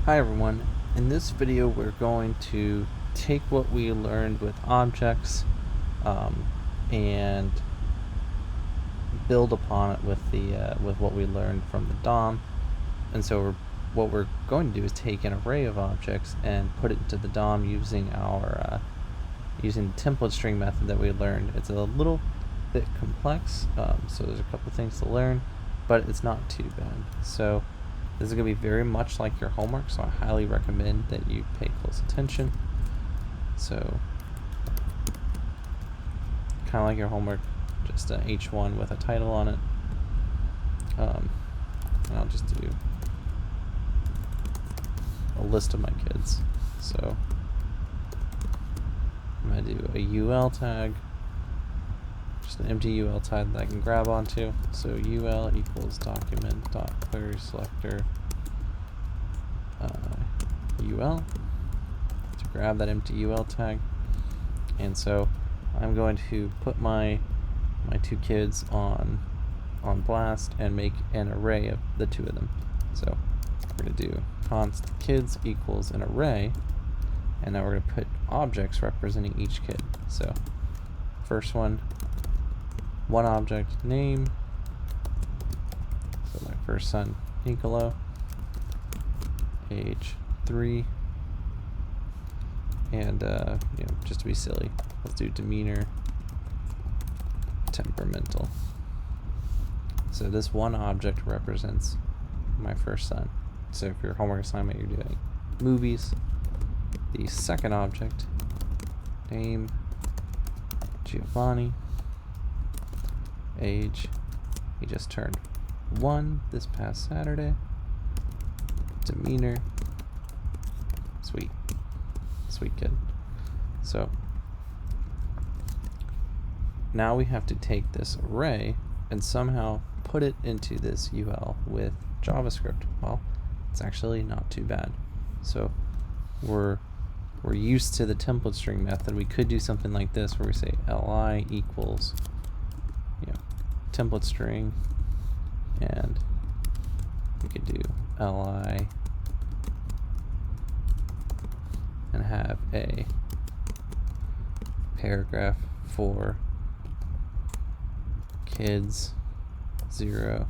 Hi everyone, in this video we're going to take what we learned with objects and build upon it with what we learned from the DOM. And so what we're going to do is take an array of objects and put it into the DOM using our using the template string method that we learned. It's a little bit complex, so there's a couple things to learn, but it's not too bad. So this is going to be very much like your homework, so I highly recommend that you pay close attention. So, kind of like your homework, just an H1 with a title on it. And I'll just do a list of my kids. So, I'm going to do a UL tag, just an empty UL tag that I can grab onto. So UL equals document dot query selector UL to grab that empty UL tag. And so I'm going to put my two kids on blast and make an array of the two of them. So we're going to do const kids equals an array, and now we're going to put objects representing each kid. So first one object name, so my first son Nicolo, age 3, and just to be silly, let's do demeanor temperamental. So this one object represents my first son. So if your homework assignment you're doing movies, the second object, name Giovanni, age, he just turned 1 this past Saturday, demeanor, sweet kid. So now we have to take this array and somehow put it into this UL with JavaScript. Well, it's actually not too bad. So we're used to the template string method. We could do something like this where we say li equals template string, and we could do li and have a paragraph for kids 0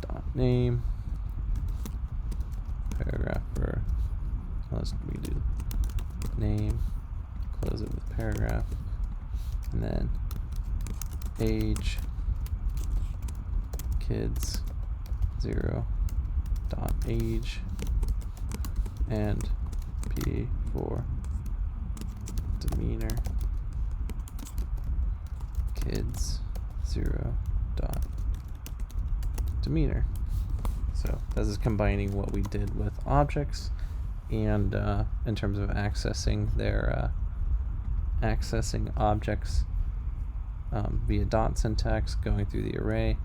dot name, paragraph for we do name, close it with paragraph, and then age kids 0 dot age, and p for demeanor kids 0 dot demeanor. So this is combining what we did with objects and in terms of accessing their accessing objects via dot syntax, going through the array.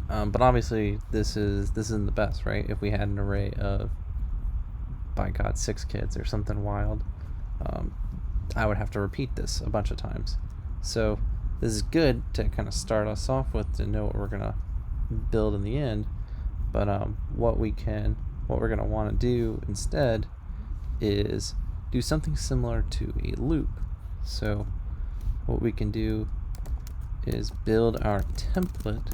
But obviously this isn't the best, right? If we had an array of, by God, 6 kids or something wild, I would have to repeat this a bunch of times. So this is good to kind of start us off with, to know what we're gonna build in the end. But what we're gonna want to do instead is do something similar to a loop. So what we can do is build our template,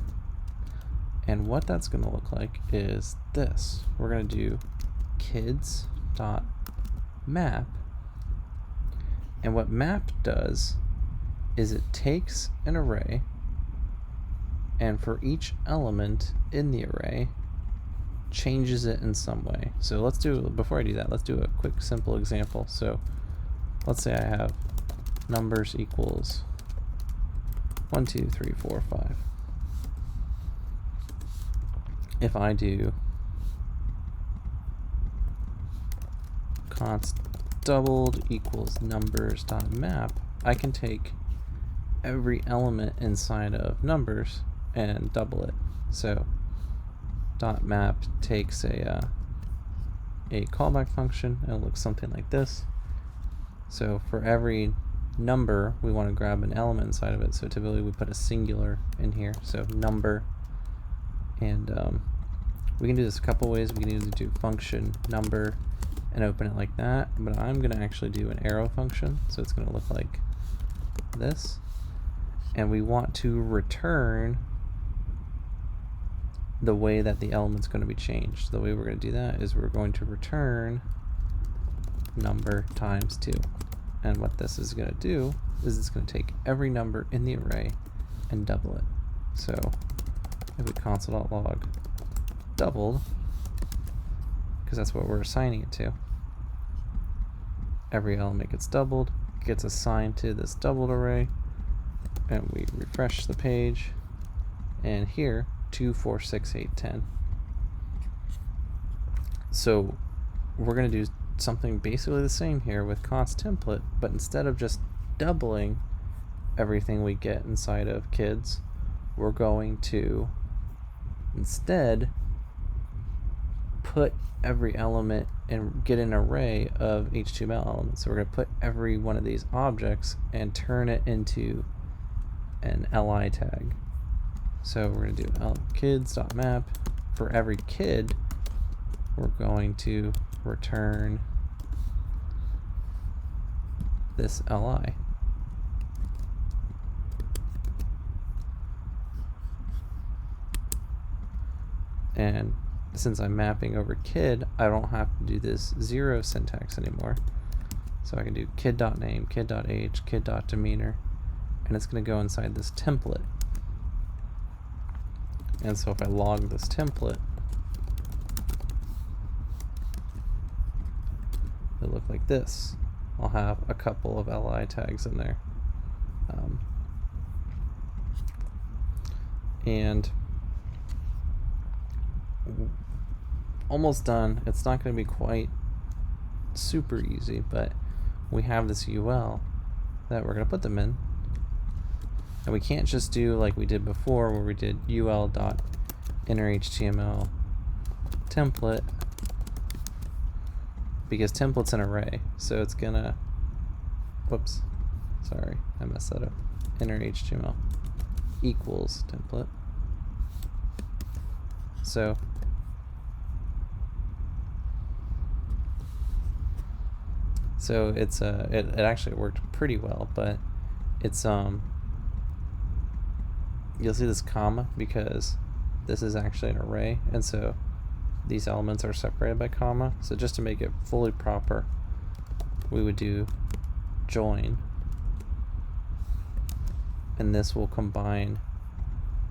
and what that's going to look like is this. We're going to do kids.map, and what map does is it takes an array, and for each element in the array changes it in some way. So before I do that, let's do a quick simple example. So let's say I have numbers equals 1 2 3 4 5. If I do const doubled equals numbers dot map, I can take every element inside of numbers and double it. So dot map takes a callback function, and it looks something like this. So for every number, we want to grab an element inside of it. So typically we put a singular in here. So number, and We can do this a couple ways. We can either do function number and open it like that, but I'm going to actually do an arrow function, so it's going to look like this. And we want to return the way that the element's going to be changed. The way we're going to do that is we're going to return number times 2. And what this is going to do is it's going to take every number in the array and double it. So if we console.log doubled, because that's what we're assigning it to, every element gets doubled, gets assigned to this doubled array, and we refresh the page, and here 2, 4, 6, 8, 10. So we're going to do something basically the same here with const template, but instead of just doubling everything we get inside of kids, we're going to instead put every element and get an array of HTML elements. So we're going to put every one of these objects and turn it into an li tag. So we're going to do kids.map. For every kid, we're going to return this li. And since I'm mapping over kid, I don't have to do this 0 syntax anymore. So I can do kid.name, kid.age, kid.demeanor, and it's going to go inside this template. And so if I log this template, it'll look like this. I'll have a couple of li tags in there. And almost done. It's not going to be quite super easy, but we have this UL that we're going to put them in. And we can't just do like we did before where we did ul.innerHTML template, because template's an array. So it's going to, whoops, sorry, I messed that up. InnerHTML equals template. So it's it actually worked pretty well, but it's you'll see this comma because this is actually an array, and so these elements are separated by comma. So just to make it fully proper, we would do join, and this will combine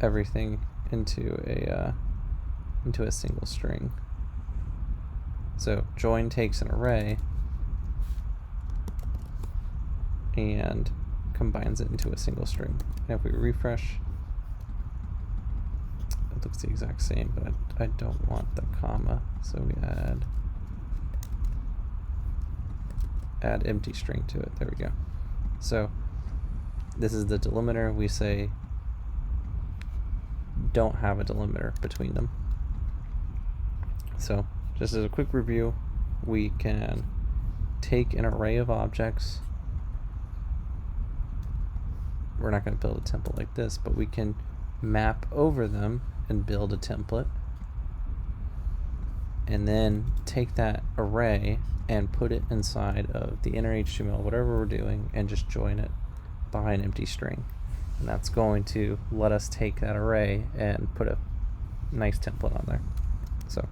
everything into a single string. So join takes an array and combines it into a single string. And if we refresh, it looks the exact same, but I don't want the comma, so we add empty string to it. There we go. So this is the delimiter. We say don't have a delimiter between them. So just as a quick review, we can take an array of objects. We're not going to build a template like this, but we can map over them and build a template, and then take that array and put it inside of the inner HTML, whatever we're doing, and just join it by an empty string. And that's going to let us take that array and put a nice template on there. So,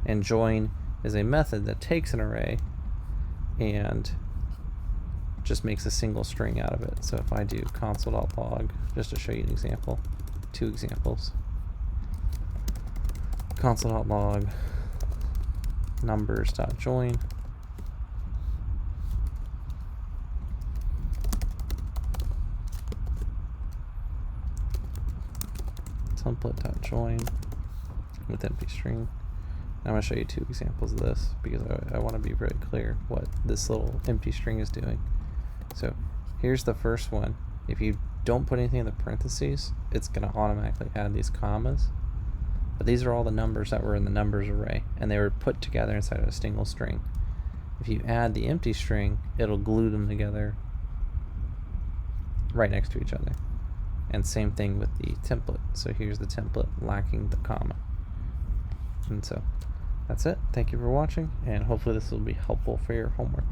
and join is a method that takes an array and just makes a single string out of it. So if I do console.log, just to show you an example, 2 examples, console.log numbers.join, template.join with empty string. I'm going to show you 2 examples of this because I want to be very clear what this little empty string is doing. So here's the first one. If you don't put anything in the parentheses, it's going to automatically add these commas. But these are all the numbers that were in the numbers array, and they were put together inside of a single string. If you add the empty string, it'll glue them together right next to each other. And same thing with the template. So here's the template lacking the comma. And so that's it. Thank you for watching, and hopefully this will be helpful for your homework.